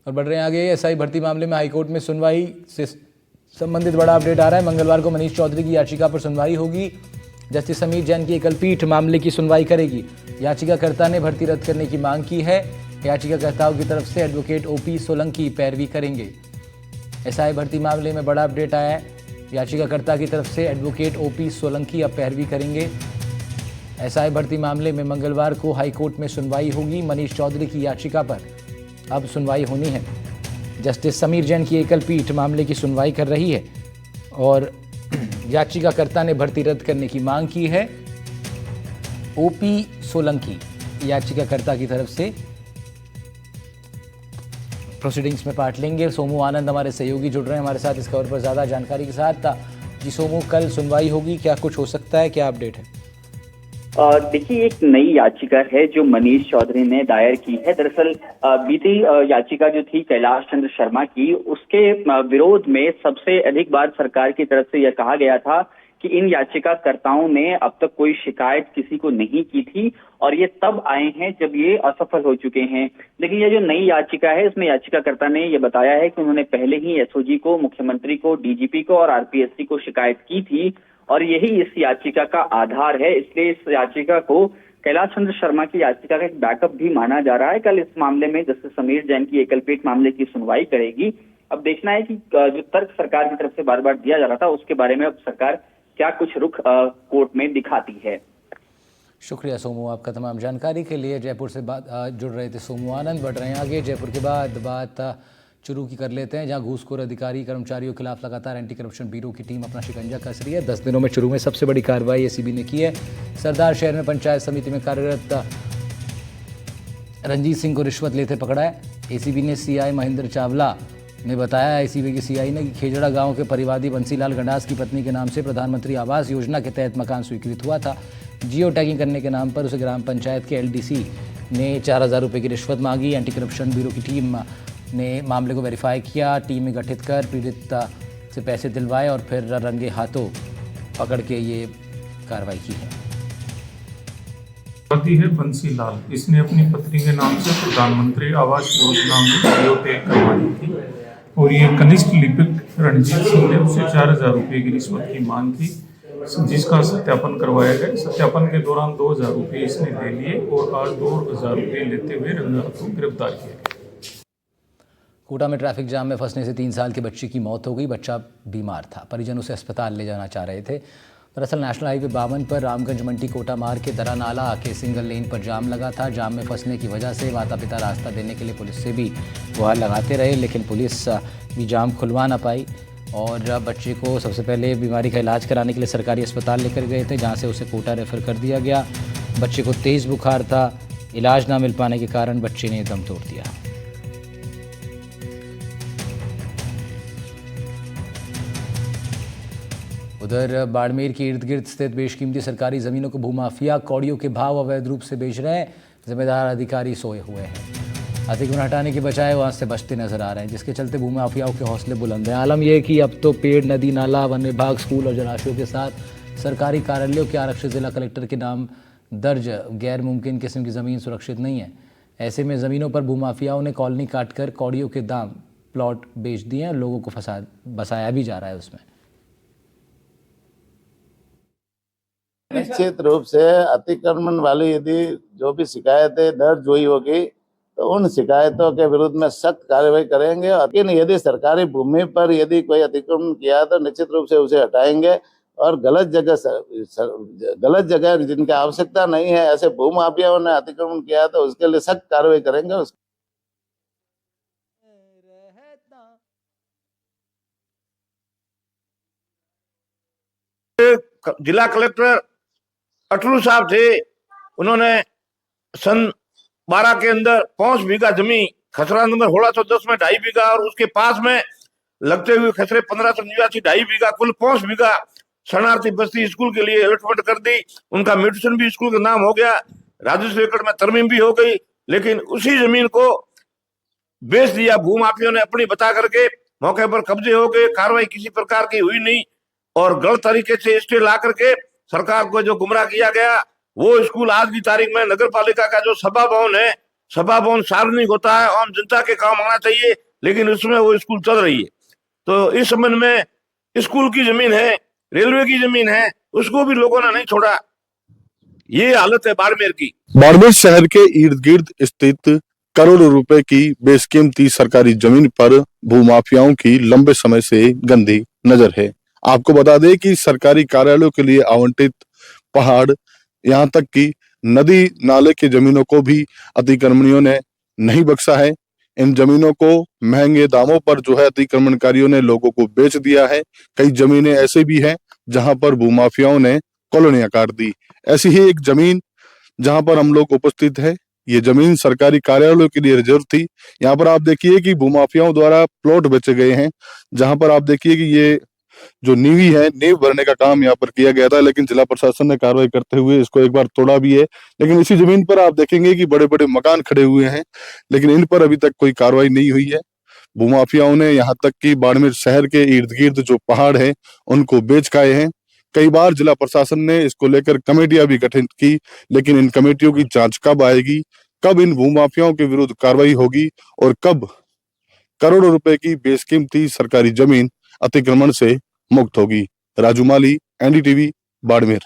और बढ़ रहे हैं आगे। एसआई भर्ती मामले में हाईकोर्ट में सुनवाई से संबंधित बड़ा अपडेट आ रहा है। मंगलवार को मनीष चौधरी की याचिका पर सुनवाई होगी। जस्टिस समीर जैन की एकल पीठ मामले की सुनवाई करेगी। याचिकाकर्ता ने भर्ती रद्द करने की मांग की है। याचिकाकर्ताओं की तरफ से एडवोकेट ओपी सोलंकी पैरवी करेंगे। एसआई भर्ती मामले में बड़ा अपडेट आया है। याचिकाकर्ता की तरफ से एडवोकेट ओपी सोलंकी अब पैरवी करेंगे। एसआई भर्ती मामले में मंगलवार को हाईकोर्ट में सुनवाई होगी। मनीष चौधरी की याचिका पर अब सुनवाई होनी है। जस्टिस समीर जैन की एकल पीठ मामले की सुनवाई कर रही है और याचिकाकर्ता ने भर्ती रद्द करने की मांग की है। ओपी सोलंकी याचिकाकर्ता की तरफ से प्रोसीडिंग्स में पार्ट लेंगे। सोमू आनंद हमारे सहयोगी जुड़ रहे हैं हमारे साथ इस खबर पर ज़्यादा जानकारी के साथ। जी सोमू, कल सुनवाई होगी, क्या कुछ हो सकता है, क्या अपडेट है? देखिए, एक नई याचिका है जो मनीष चौधरी ने दायर की है। दरअसल बीती याचिका जो थी कैलाश चंद्र शर्मा की, उसके विरोध में सबसे अधिक बार सरकार की तरफ से यह कहा गया था कि इन याचिकाकर्ताओं ने अब तक कोई शिकायत किसी को नहीं की थी और ये तब आए हैं जब ये असफल हो चुके हैं। लेकिन ये जो नई याचिका है, इसमें याचिकाकर्ता ने ये बताया है कि उन्होंने पहले ही एसओजी को, मुख्यमंत्री को, डीजीपी को और आरपीएससी को शिकायत की थी और यही इस याचिका का आधार है। इसलिए इस याचिका को कैलाश चंद्र शर्मा की याचिका का एक बैकअप भी माना जा रहा है। कल इस मामले में जस्टिस समीर जैन की एकलपीठ मामले की सुनवाई करेगी। अब देखना है कि जो तर्क सरकार की तरफ से बार बार दिया जा रहा था, उसके बारे में अब सरकार क्या कुछ रुख कोर्ट में दिखाती है। शुक्रिया सोमू आपका तमाम जानकारी के लिए। जयपुर से जुड़ रहे थे सोमू आनंद। बढ़ रहे हैं आगे। जयपुर के बाद बात चुरू की कर लेते हैं, जहां घूसखोर अधिकारी कर्मचारियों के खिलाफ लगातार एंटी करप्शन ब्यूरो की टीम अपना शिकंजा कस रही है। 10 दिनों में चुरू में सबसे बड़ी कार्रवाई एसीबी ने की है। सरदार शहर में पंचायत समिति में कार्यरत रंजीत सिंह को रिश्वत लेते पकड़ा है। एसीबी ने सीआई महेंद्र चावला ने बताया, एसीबी के सीआई ने, कि खेजड़ा गांव के परिवादी बंसीलाल गंडास की पत्नी के नाम से प्रधानमंत्री आवास योजना के तहत मकान स्वीकृत हुआ था। जियो टैगिंग करने के नाम पर उसे ग्राम पंचायत के एलडीसी ने 4000 रुपये की रिश्वत मांगी। एंटी करप्शन ब्यूरो की टीम ने मामले को वेरीफाई किया। टीम में गठित कर पीड़ित से पैसे दिलवाए और फिर रंगे हाथों पकड़ के ये कार्रवाई की है। है बंसीलाल, इसने अपनी पत्नी के नाम से प्रधानमंत्री आवास योजना में जियो टैग करवाई थी और ये कनिष्ठ लिपिक रणजीत सिंह ने उससे 4000 रुपये की रिश्वत की मांग की, जिसका सत्यापन करवाया गया। सत्यापन के दौरान 2000 रुपये इसने ले लिए और आज 2000 रुपये लेते हुए रंगे हाथों गिरफ्तार किया गया। कोटा में ट्रैफिक जाम में फंसने से 3 साल के बच्चे की मौत हो गई। बच्चा बीमार था, परिजन उसे अस्पताल ले जाना चाह रहे थे। दरअसल नेशनल हाईवे 52 पर रामगंज मंडी कोटा मार्ग के दरा नाला के सिंगल लेन पर जाम लगा था। जाम में फंसने की वजह से माता पिता रास्ता देने के लिए पुलिस से भी गुहार लगाते रहे, लेकिन पुलिस भी जाम खुलवा ना पाई और बच्चे को सबसे पहले बीमारी का इलाज कराने के लिए सरकारी अस्पताल लेकर गए थे, जहाँ से उसे कोटा रेफर कर दिया गया। बच्चे को तेज़ बुखार था। इलाज ना मिल पाने के कारण बच्चे ने दम तोड़ दिया। उधर बाड़मेर के इर्द गिर्द स्थित बेशकीमती सरकारी ज़मीनों को भूमाफिया कौड़ियों के भाव अवैध रूप से बेच रहे हैं। जिम्मेदार अधिकारी सोए हुए हैं, अतिक्रमण हटाने के बजाय वहाँ से बचते नजर आ रहे हैं, जिसके चलते भूमाफियाओं के हौसले बुलंद हैं। आलम यह है कि अब तो पेड़, नदी, नाला, वन विभाग, स्कूल और जलाशयों के साथ सरकारी कार्यालयों के आरक्षित जिला कलेक्टर के नाम दर्ज गैर मुमकिन किस्म की ज़मीन सुरक्षित नहीं है। ऐसे में ज़मीनों पर भूमाफियाओं ने कॉलोनी काटकर कौड़ियों के दाम प्लॉट बेच दिए हैं और लोगों को बसाया भी जा रहा है उसमें। निश्चित रूप से अतिक्रमण वाली यदि जो भी शिकायतें दर्ज हुई होगी तो उन शिकायतों के विरुद्ध में सख्त कार्रवाई करेंगे। लेकिन यदि सरकारी भूमि पर यदि कोई अतिक्रमण किया तो निश्चित रूप से उसे हटाएंगे और गलत जगह जिनकी आवश्यकता नहीं है, ऐसे भूमाफियाओं ने अतिक्रमण किया तो उसके लिए सख्त कार्रवाई करेंगे। जिला कलेक्टर अटलू साहब थे, उन्होंने सन 12 के अंदर 5 बीघा जमीन खसरा नंबर 1610 में 2.5 बीघा और उसके पास में लगते हुए खसरे 1589 2.5 बीघा, कुल 5 बीघा शरणार्थी बस्ती स्कूल के लिए अलॉटमेंट कर दी। उनका म्यूटेशन भी स्कूल का नाम हो गया, राजस्व एकड़ में तरमीम भी हो गई, लेकिन उसी जमीन को बेच दिया भूमाफियों ने अपनी बता करके। मौके पर कब्जे हो गए, कार्रवाई किसी प्रकार की हुई नहीं और गलत तरीके से स्टे ला करके सरकार को जो गुमराह किया गया। वो स्कूल आज की तारीख में नगर पालिका का जो सभा भवन है सभा भवन सार्वजनिक होता है, आम जनता के काम आना चाहिए, लेकिन उसमें वो स्कूल चल रही है। तो इस संबंध में स्कूल की जमीन है, रेलवे की जमीन है, उसको भी लोगों ने नहीं छोड़ा। ये हालत है बाड़मेर की। बाड़मेर शहर के इर्द गिर्द स्थित करोड़ों रुपए की बेशकीमती सरकारी जमीन पर भूमाफियाओं की लंबे समय से गंदी नजर है। आपको बता दें कि सरकारी कार्यालयों के लिए आवंटित पहाड़, यहाँ तक कि नदी नाले की जमीनों को भी अतिक्रमणियों ने नहीं बख्शा है। इन जमीनों को महंगे दामों पर जो है अतिक्रमणकारियों ने लोगों को बेच दिया है। कई जमीनें ऐसे भी हैं जहां पर भूमाफियाओं ने कॉलोनियां काट दी। ऐसी ही एक जमीन जहां पर हम लोग उपस्थित है, ये जमीन सरकारी कार्यालयों के लिए रिजर्व थी। यहाँ पर आप देखिए कि भूमाफियाओं द्वारा प्लॉट बेचे गए हैं, जहां पर आप देखिए कि ये जो नींवी है, नींव भरने का काम यहाँ पर किया गया था, लेकिन जिला प्रशासन ने कार्रवाई करते हुए इसको एक बार तोड़ा भी है। लेकिन इसी जमीन पर आप देखेंगे कि बड़े बड़े मकान खड़े हुए हैं, लेकिन इन पर अभी तक कोई कार्रवाई नहीं हुई है। भूमाफियाओं ने यहाँ तक कि बाड़मेर शहर के इर्द गिर्द जो पहाड़ है उनको बेच खाए हैं। कई बार जिला प्रशासन ने इसको लेकर कमेटियां भी गठित की, लेकिन इन कमेटियों की जांच कब आएगी, कब इन भूमाफियाओं के विरुद्ध कार्रवाई होगी और कब करोड़ों रुपए की बेशकीमती सरकारी जमीन अतिक्रमण से मुक्त होगी। राजू माली, एनडीटीवी, बाड़मेर।